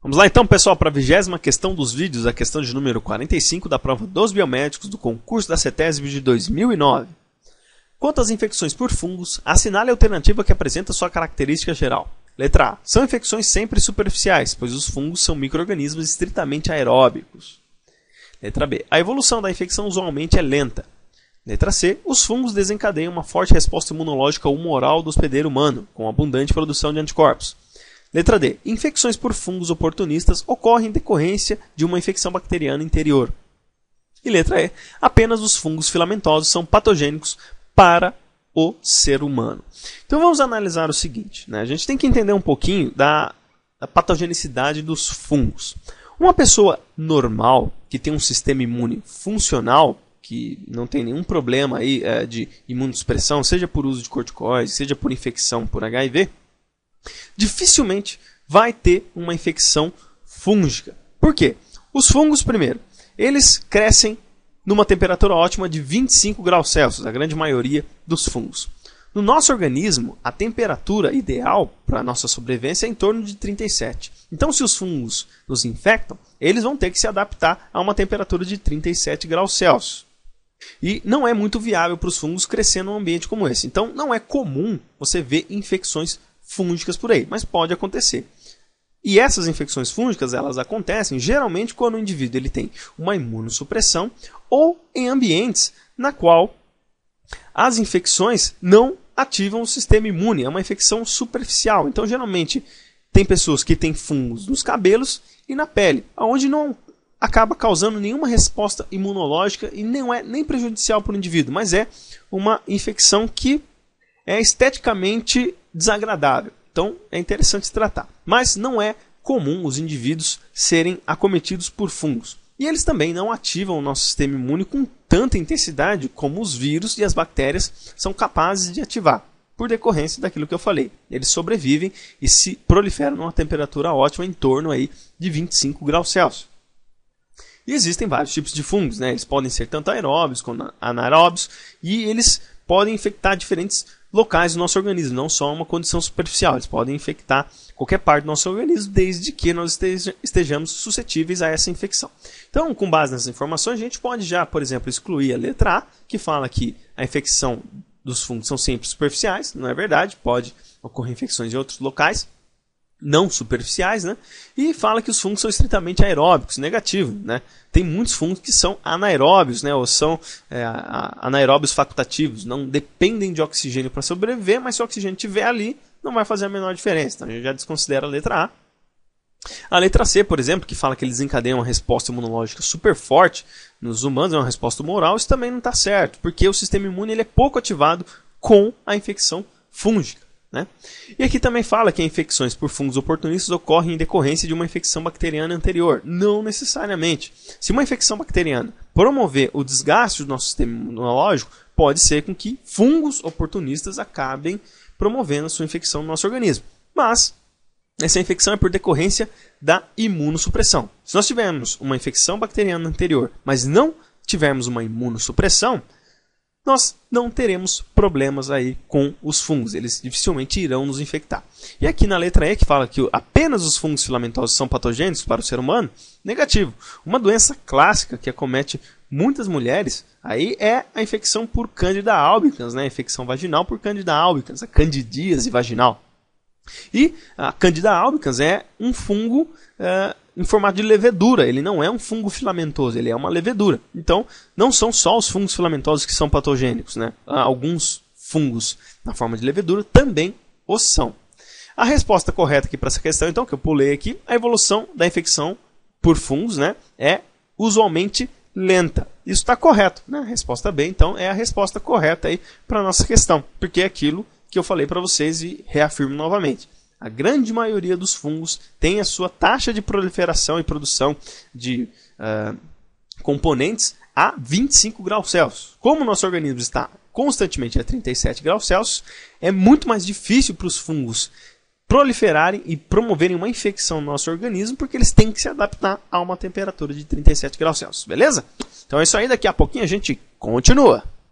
Vamos lá então, pessoal, para a 20ª questão dos vídeos, a questão de número 45 da prova dos biomédicos do concurso da CETESB de 2009. Quanto às infecções por fungos, assinale a alternativa que apresenta sua característica geral. Letra A. São infecções sempre superficiais, pois os fungos são micro-organismos estritamente aeróbicos. Letra B. A evolução da infecção usualmente é lenta. Letra C. Os fungos desencadeiam uma forte resposta imunológica humoral do hospedeiro humano, com abundante produção de anticorpos. Letra D. Infecções por fungos oportunistas ocorrem em decorrência de uma infecção bacteriana interior. E letra E. Apenas os fungos filamentosos são patogênicos para o ser humano. Então vamos analisar o seguinte, né? A gente tem que entender um pouquinho da patogenicidade dos fungos. Uma pessoa normal, que tem um sistema imune funcional, que não tem nenhum problema aí, de imunossupressão, seja por uso de corticoides, seja por infecção por HIV, dificilmente vai ter uma infecção fúngica. Por quê? Os fungos, primeiro, eles crescem numa temperatura ótima de 25 graus Celsius, a grande maioria dos fungos. No nosso organismo, a temperatura ideal para a nossa sobrevivência é em torno de 37. Então, se os fungos nos infectam, eles vão ter que se adaptar a uma temperatura de 37 graus Celsius. E não é muito viável para os fungos crescer num ambiente como esse. Então, não é comum você ver infecções fúngicas por aí, mas pode acontecer. E essas infecções fúngicas, elas acontecem geralmente quando o indivíduo ele tem uma imunossupressão ou em ambientes na qual as infecções não ativam o sistema imune. É uma infecção superficial. Então, geralmente, tem pessoas que têm fungos nos cabelos e na pele, onde não acaba causando nenhuma resposta imunológica e não é nem prejudicial para o indivíduo, mas é uma infecção que é esteticamente desagradável. Então, é interessante se tratar. Mas não é comum os indivíduos serem acometidos por fungos. E eles também não ativam o nosso sistema imune com tanta intensidade como os vírus e as bactérias são capazes de ativar, por decorrência daquilo que eu falei. Eles sobrevivem e se proliferam numa temperatura ótima em torno aí de 25 graus Celsius. E existem vários tipos de fungos, né? Eles podem ser tanto aeróbios quanto anaeróbios e eles podem infectar diferentes locais do nosso organismo, não só uma condição superficial. Eles podem infectar qualquer parte do nosso organismo, desde que nós estejamos suscetíveis a essa infecção. Então, com base nessas informações, a gente pode já, por exemplo, excluir a letra A, que fala que a infecção dos fungos são sempre superficiais. Não é verdade, pode ocorrer infecções em outros locais não superficiais, né? E fala que os fungos são estritamente aeróbicos, negativo, né? Tem muitos fungos que são anaeróbios, né? Ou são anaeróbios facultativos, não dependem de oxigênio para sobreviver, mas se o oxigênio estiver ali, não vai fazer a menor diferença. Então a gente já desconsidera a letra A. A letra C, por exemplo, que fala que eles desencadeiam uma resposta imunológica super forte nos humanos, é uma resposta humoral, isso também não está certo, porque o sistema imune ele é pouco ativado com a infecção fúngica. Né? E aqui também fala que infecções por fungos oportunistas ocorrem em decorrência de uma infecção bacteriana anterior. Não necessariamente. Se uma infecção bacteriana promover o desgaste do nosso sistema imunológico, pode ser com que fungos oportunistas acabem promovendo a sua infecção no nosso organismo. Mas essa infecção é por decorrência da imunossupressão. Se nós tivermos uma infecção bacteriana anterior, mas não tivermos uma imunossupressão, nós não teremos problemas aí com os fungos. Eles dificilmente irão nos infectar. E aqui na letra E, que fala que apenas os fungos filamentosos são patogênicos para o ser humano, negativo. Uma doença clássica que acomete muitas mulheres aí é a infecção por Candida albicans, né? A infecção vaginal por Candida albicans, a candidíase vaginal. E a Candida albicans é um fungo em formato de levedura. Ele não é um fungo filamentoso, ele é uma levedura. Então, não são só os fungos filamentosos que são patogênicos, né? Alguns fungos na forma de levedura também o são. A resposta correta aqui para essa questão, então, que eu pulei aqui, a evolução da infecção por fungos, né, é usualmente lenta. Isso está correto, né? A resposta B, então, é a resposta correta aí para a nossa questão, porque é aquilo que eu falei para vocês e reafirmo novamente. A grande maioria dos fungos tem a sua taxa de proliferação e produção de componentes a 25 graus Celsius. Como o nosso organismo está constantemente a 37 graus Celsius, é muito mais difícil para os fungos proliferarem e promoverem uma infecção no nosso organismo, porque eles têm que se adaptar a uma temperatura de 37 graus Celsius. Beleza? Então é isso aí, daqui a pouquinho a gente continua.